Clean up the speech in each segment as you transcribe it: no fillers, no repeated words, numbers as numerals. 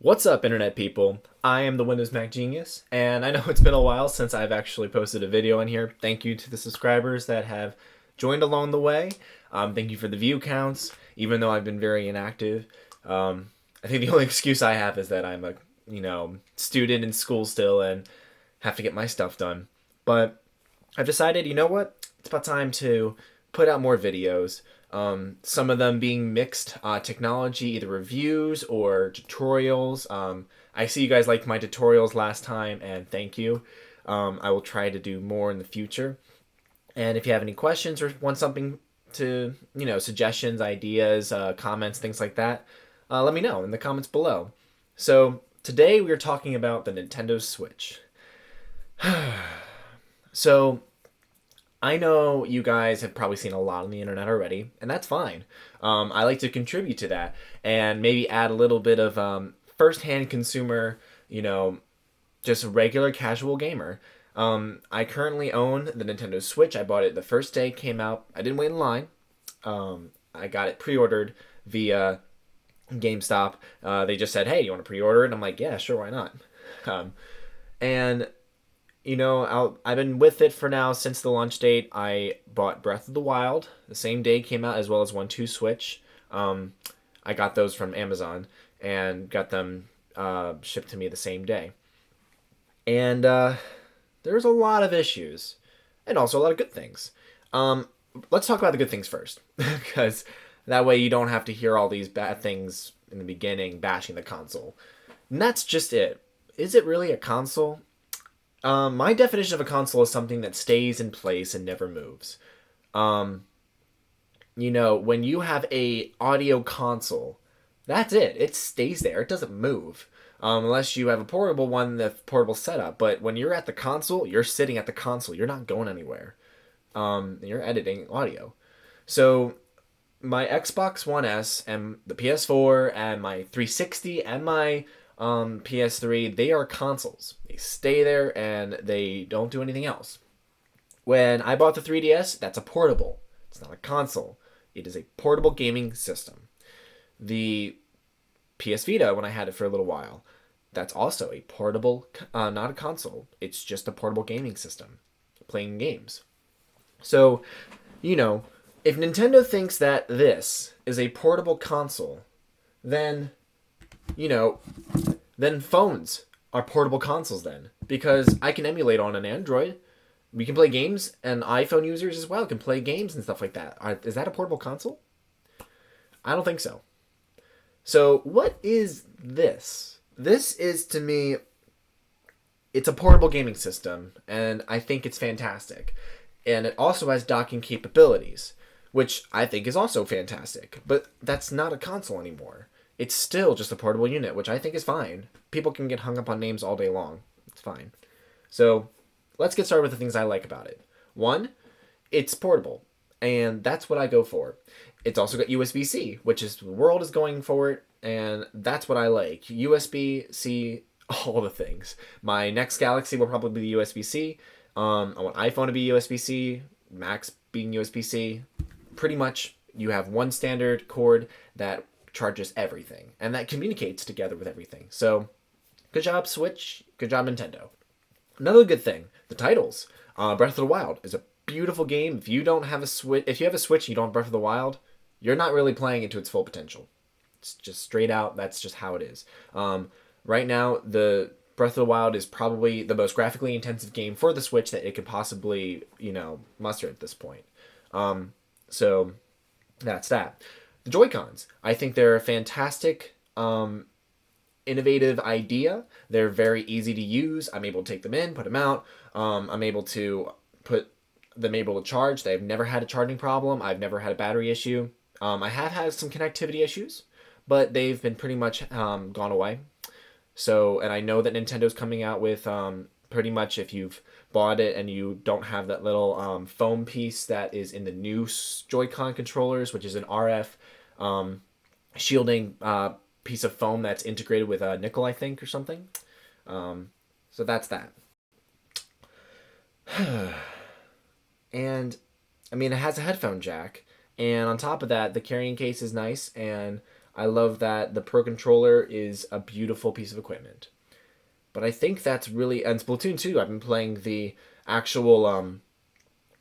What's up, internet people? I am the Windows Mac Genius, and I know it's been a while since I've actually posted a video on here. Thank you to the subscribers that have joined along the way. Thank you for the view counts, even though I've been very inactive. I think the only excuse I have is that I'm a student in school still and have to get my stuff done. But I've decided, you know what? It's about time to put out more videos. Some of them being mixed technology, either reviews or tutorials. I see you guys liked my tutorials last time, and thank you. I will try to do more in the future. And if you have any questions or want something to, suggestions, ideas, comments, things like that, let me know in the comments below. So today we are talking about the Nintendo Switch. So I know you guys have probably seen a lot on the internet already, and that's fine. I like to contribute to that and maybe add a little bit of firsthand consumer, just a regular casual gamer. I currently own the Nintendo Switch. I bought it the first day it came out. I didn't wait in line. I got it pre-ordered via GameStop. They just said, "Hey, you want to pre-order it?" And I'm like, "Yeah, sure, why not?" Um, and I've been with it for now since the launch date. I bought Breath of the Wild the same day it came out, as well as 1-2 Switch. I got those from Amazon and got them shipped to me the same day. And there's a lot of issues and also a lot of good things. Let's talk about the good things first, because that way you don't have to hear all these bad things in the beginning bashing the console. And that's just it. Is it really a console? My definition of a console is something that stays in place and never moves. Um, when you have a audio console, that's it. It stays there. It doesn't move. Unless you have a portable one, the portable setup. But when you're at the console, you're sitting at the console. You're not going anywhere. You're editing audio. So my Xbox One S and the PS4 and my 360 and my PS3, they are consoles. They stay there and they don't do anything else. When I bought the 3DS, that's a portable. It's not a console. It is a portable gaming system. The PS Vita, when I had it for a little while, that's also a portable, not a console. It's just a portable gaming system, playing games. So, you know, if Nintendo thinks that this is a portable console, then, you know, then phones are portable consoles then. Because I can emulate on an Android. We can play games, and iPhone users as well can play games and stuff like that. Is that a portable console? I don't think so. So, what is this? This is, to me, it's a portable gaming system, and I think it's fantastic. And it also has docking capabilities, which I think is also fantastic. But that's not a console anymore. It's still just a portable unit, which I think is fine. People can get hung up on names all day long. It's fine. So, let's get started with the things I like about it. One, it's portable, and that's what I go for. It's also got USB C, which is the world is going for it, and that's what I like. USB C, all the things. My next Galaxy will probably be USB C. I want iPhone to be USB C, Macs being USB C. Pretty much, you have one standard cord that charges everything, and that communicates together with everything. So, good job, Switch. Good job, Nintendo. Another good thing, the titles. Breath of the Wild is a beautiful game. If you don't have a Switch, if you have a Switch and you don't have Breath of the Wild, you're not really playing it to its full potential. It's just straight out. That's just how it is. Right now, the Breath of the Wild is probably the most graphically intensive game for the Switch that it could possibly, muster at this point. So that's that. The Joy Cons, I think they're a fantastic, innovative idea. They're very easy to use. I'm able to take them in, put them out. I'm able to put them able to charge. They've never had a charging problem. I've never had a battery issue. I have had some connectivity issues, but they've been pretty much gone away. So, and I know that Nintendo's coming out with pretty much, if you've bought it and you don't have that little foam piece that is in the new Joy-Con controllers, which is an RF shielding piece of foam that's integrated with a nickel, I think, or something. So that's that. And I mean, it has a headphone jack, and on top of that, the carrying case is nice, and I love that the Pro Controller is a beautiful piece of equipment. But I think that's really, and Splatoon 2, I've been playing the actual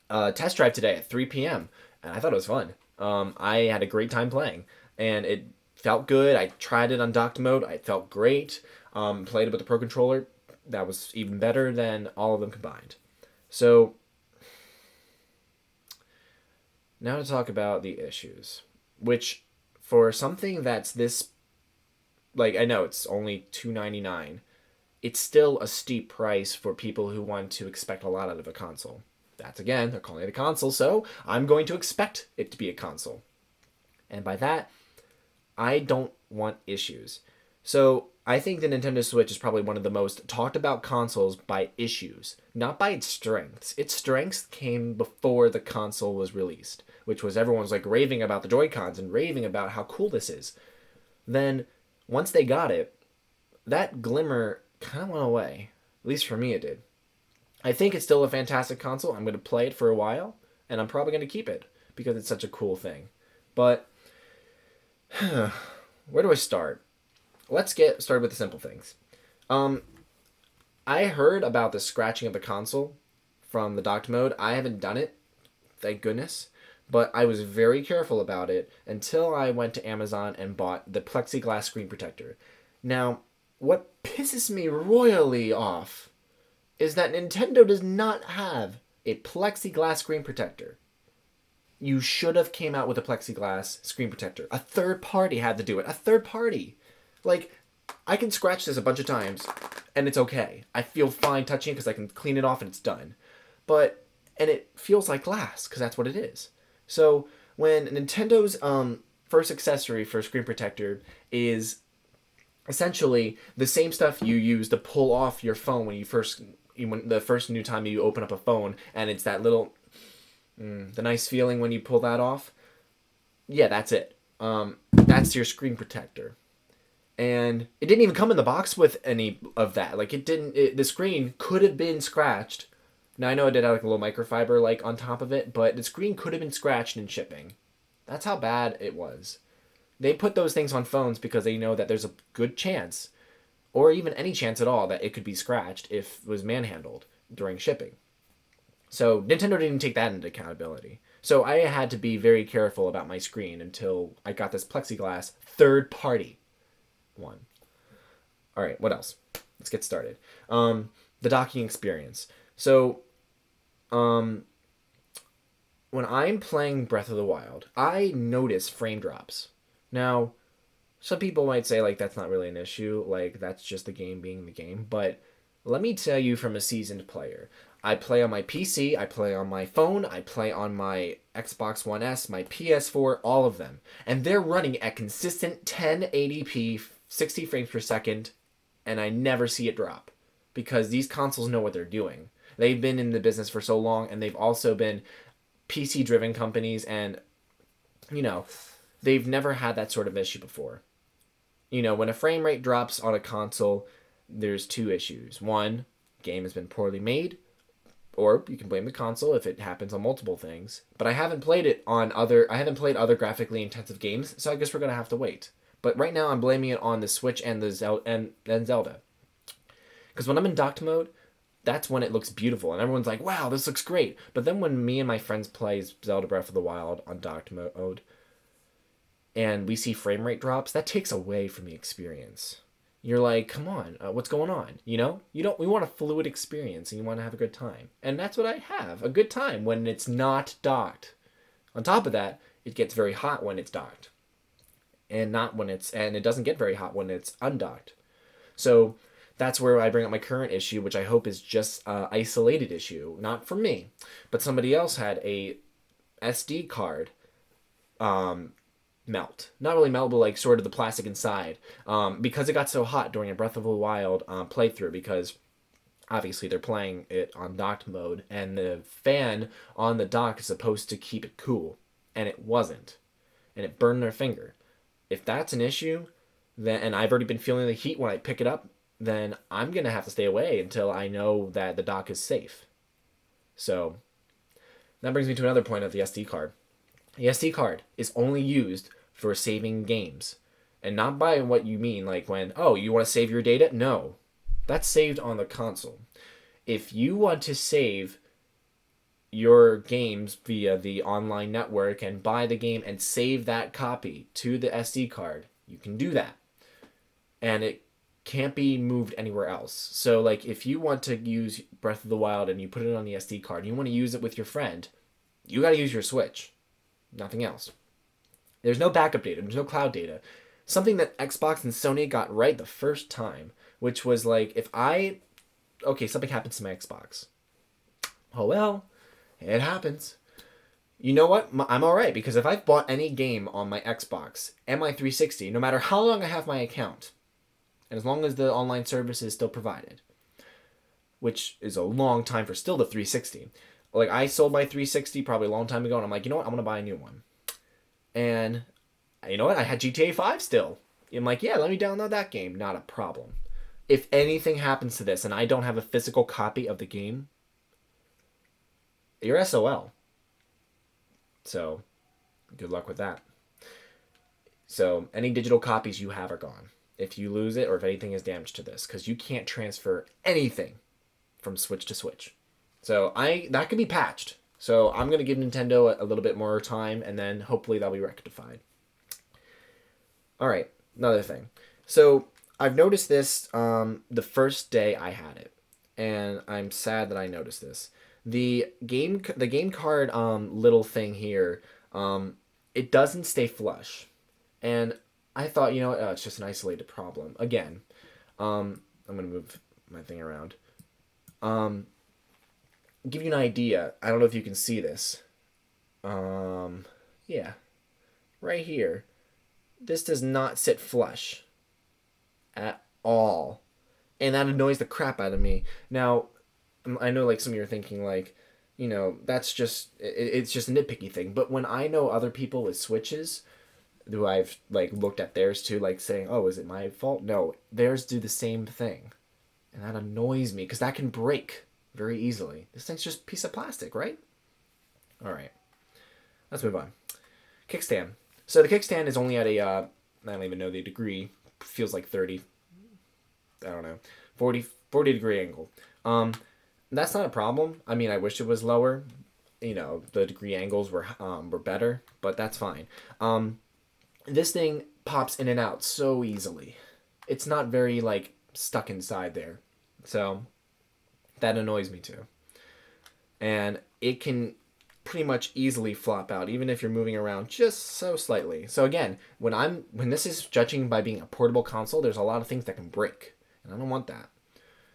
test drive today at 3 p.m. and I thought it was fun. I had a great time playing, and it felt good. I tried it on docked mode. It felt great. Played it with the Pro Controller. That was even better than all of them combined. So now to talk about the issues, which for something that's this, like, I know it's only $2.99, it's still a steep price for people who want to expect a lot out of a console. That's, again, they're calling it a console, so I'm going to expect it to be a console. And by that, I don't want issues. So I think the Nintendo Switch is probably one of the most talked about consoles by issues, not by its strengths. Its strengths came before the console was released, which was everyone was like raving about the Joy-Cons and raving about how cool this is. Then once they got it, that glimmer kind of went away. At least for me it did. I think it's still a fantastic console. I'm going to play it for a while, and I'm probably going to keep it because it's such a cool thing. But where do I start? Let's get started with the simple things. I heard about the scratching of the console from the docked mode. I haven't done it, thank goodness. But I was very careful about it until I went to Amazon and bought the plexiglass screen protector. Now, what pisses me royally off is that Nintendo does not have a plexiglass screen protector. You should have came out with a plexiglass screen protector. A third party had to do it. A third party. Like, I can scratch this a bunch of times, and it's okay. I feel fine touching it because I can clean it off and it's done. And it feels like glass, because that's what it is. So, when Nintendo's first accessory for a screen protector is essentially the same stuff you use to pull off your phone when the first new time you open up a phone, and it's that little, the nice feeling when you pull that off. Yeah, that's it. That's your screen protector. And it didn't even come in the box with any of that. Like, the screen could have been scratched. Now, I know it did have like a little microfiber like on top of it, but the screen could have been scratched in shipping. That's how bad it was. They put those things on phones because they know that there's a good chance, or even any chance at all, that it could be scratched if it was manhandled during shipping. So Nintendo didn't take that into accountability. So I had to be very careful about my screen until I got this plexiglass third-party one. All right, what else? Let's get started. The docking experience. So, when I'm playing Breath of the Wild, I notice frame drops. Now, some people might say, like, that's not really an issue, like, that's just the game being the game, but let me tell you from a seasoned player. I play on my PC, I play on my phone, I play on my Xbox One S, my PS4, all of them. And they're running at consistent 1080p, 60 frames per second, and I never see it drop. Because these consoles know what they're doing. They've been in the business for so long, and they've also been PC-driven companies, and, they've never had that sort of issue before. When a frame rate drops on a console, there's two issues. One, game has been poorly made, or you can blame the console if it happens on multiple things. But I haven't played other graphically intensive games, so I guess we're gonna have to wait. But right now, I'm blaming it on the Switch and the Zelda. Because when I'm in docked mode, that's when it looks beautiful, and everyone's like, wow, this looks great. But then when me and my friends play Zelda Breath of the Wild on docked mode, and we see frame rate drops, that takes away from the experience. You're like, come on, what's going on? We want a fluid experience, and you want to have a good time. And that's what I have, a good time when it's not docked. On top of that, it gets very hot when it's docked. And it doesn't get very hot when it's undocked. So that's where I bring up my current issue, which I hope is just an isolated issue. Not for me, but somebody else had a SD card melt. Not really melt, but like sort of the plastic inside. Because it got so hot during a Breath of the Wild playthrough, because obviously they're playing it on docked mode, and the fan on the dock is supposed to keep it cool. And it wasn't. And it burned their finger. If that's an issue, then, and I've already been feeling the heat when I pick it up, then I'm going to have to stay away until I know that the dock is safe. So, that brings me to another point of the SD card. The SD card is only used for saving games. And not by what you mean, like when, oh, you want to save your data? No, that's saved on the console. If you want to save your games via the online network and buy the game and save that copy to the SD card, you can do that. And it can't be moved anywhere else. So, like, if you want to use Breath of the Wild and you put it on the SD card and you want to use it with your friend, you got to use your Switch. Nothing else. There's no backup data, there's no cloud data. Something that Xbox and Sony got right the first time, which was like, okay, something happens to my Xbox. Oh well, it happens. You know what? I'm alright, because if I've bought any game on my Xbox and my 360, no matter how long I have my account, and as long as the online service is still provided, which is a long time for still the 360. Like, I sold my 360 probably a long time ago, and I'm like, you know what? I'm going to buy a new one. And you know what? I had GTA 5 still. I'm like, yeah, let me download that game. Not a problem. If anything happens to this and I don't have a physical copy of the game, you're SOL. So, good luck with that. So, any digital copies you have are gone if you lose it or if anything is damaged to this, because you can't transfer anything from Switch to Switch. So, that could be patched. So, I'm going to give Nintendo a little bit more time, and then hopefully that'll be rectified. All right, another thing. So, I've noticed this the first day I had it, and I'm sad that I noticed this. The game card little thing here, it doesn't stay flush, and I thought, you know what, it's just an isolated problem. Again, I'm gonna move my thing around. Give you an idea. I don't know if you can see this. Yeah, right here. This does not sit flush at all, and that annoys the crap out of me. Now, I know, like, some of you are thinking, like, you know, that's just it's just a nitpicky thing. But when I know other people with Switches, who I've, like, looked at theirs too, like, saying, oh, is it my fault? No, theirs do the same thing, and that annoys me because that can break very easily. This thing's just a piece of plastic, right? All right, let's move on. Kickstand. So the kickstand is only at a I don't even know the degree. Feels like 30. I don't know. 40 degree angle. That's not a problem. I mean, I wish it was lower. You know, the degree angles were better, but that's fine. This thing pops in and out so easily. It's not very, like, stuck inside there. So that annoys me too. And it can pretty much easily flop out, even if you're moving around just so slightly. So again, when this is judging by being a portable console, there's a lot of things that can break, and I don't want that.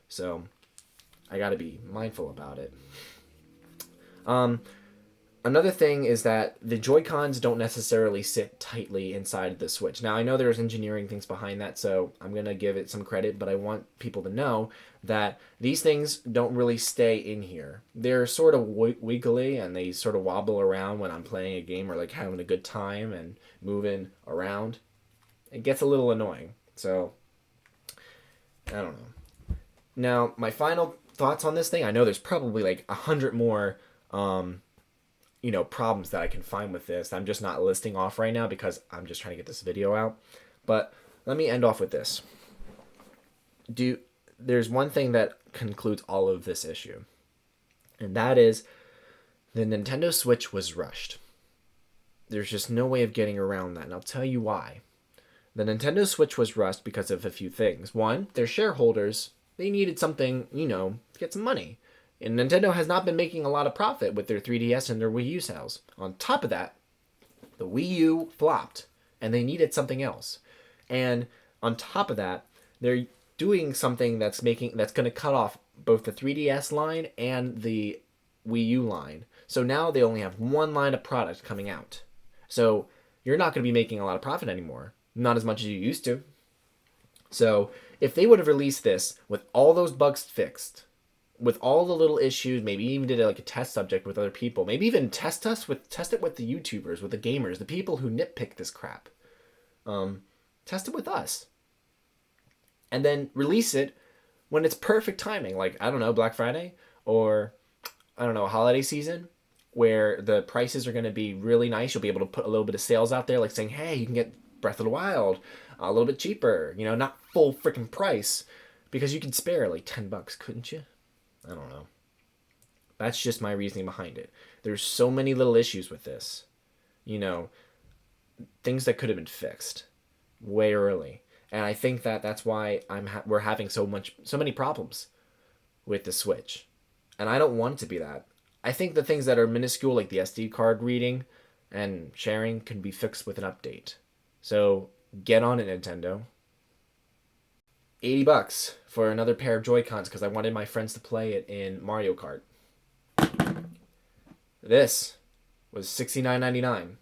So I got to be mindful about it. Another thing is that the Joy-Cons don't necessarily sit tightly inside the Switch. Now, I know there's engineering things behind that, so I'm going to give it some credit, but I want people to know that these things don't really stay in here. They're sort of wiggly, and they sort of wobble around when I'm playing a game or, like, having a good time and moving around. It gets a little annoying, so I don't know. Now, my final thoughts on this thing, I know there's probably like 100 more problems that I can find with this. I'm just not listing off right now because I'm just trying to get this video out. But let me end off with this. There's one thing that concludes all of this issue, and that is the Nintendo Switch was rushed. There's just no way of getting around that, and I'll tell you why. The Nintendo Switch was rushed because of a few things. One, their shareholders, they needed something, to get some money. And Nintendo has not been making a lot of profit with their 3DS and their Wii U sales. On top of that, the Wii U flopped, and they needed something else. And on top of that, they're doing something that's going to cut off both the 3DS line and the Wii U line. So now they only have one line of product coming out. So you're not going to be making a lot of profit anymore. Not as much as you used to. So if they would have released this with all those bugs fixed, with all the little issues, maybe even did like a test subject with other people, maybe even test it with the YouTubers, with the gamers, the people who nitpick this crap. Test it with us. And then release it when it's perfect timing, like, I don't know, Black Friday, or, I don't know, holiday season, where the prices are going to be really nice. You'll be able to put a little bit of sales out there, like saying, hey, you can get Breath of the Wild a little bit cheaper, you know, not full freaking price, because you could spare like $10, couldn't you? I don't know. That's just my reasoning behind it. There's so many little issues with this, you know, things that could have been fixed way early. And I think that that's why we're having so many problems with the Switch. And I don't want it to be that. I think the things that are minuscule, like the SD card reading and sharing, can be fixed with an update. So get on it, Nintendo. $80 for another pair of Joy-Cons because I wanted my friends to play it in Mario Kart. This was $69.99.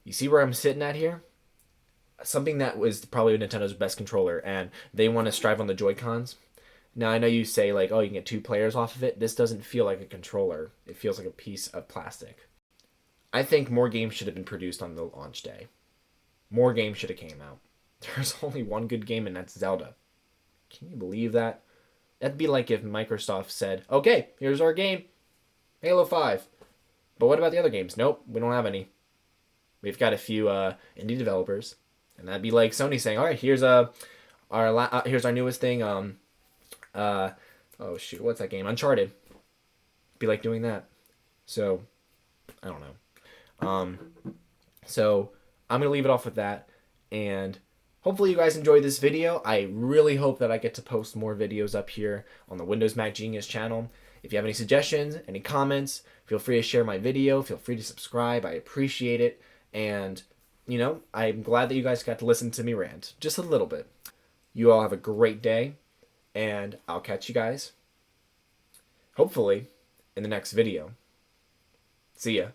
You see where I'm sitting at here? Something that was probably Nintendo's best controller, and they want to strive on the Joy-Cons. Now, I know you say, like, oh, you can get 2 players off of it. This doesn't feel like a controller. It feels like a piece of plastic. I think more games should have been produced on the launch day. More games should have came out. There's only one good game, and that's Zelda. Can you believe that? That'd be like if Microsoft said, okay, here's our game, Halo 5. But what about the other games? Nope, we don't have any. We've got a few indie developers. And that'd be like Sony saying, all right, here's our newest thing. Oh shoot, what's that game? Uncharted. Be like doing that. So, I don't know. So I'm gonna leave it off with that, and hopefully you guys enjoyed this video. I really hope that I get to post more videos up here on the Windows Mac Genius channel. If you have any suggestions, any comments, feel free to share my video. Feel free to subscribe. I appreciate it, and you know, I'm glad that you guys got to listen to me rant just a little bit. You all have a great day, and I'll catch you guys, hopefully, in the next video. See ya.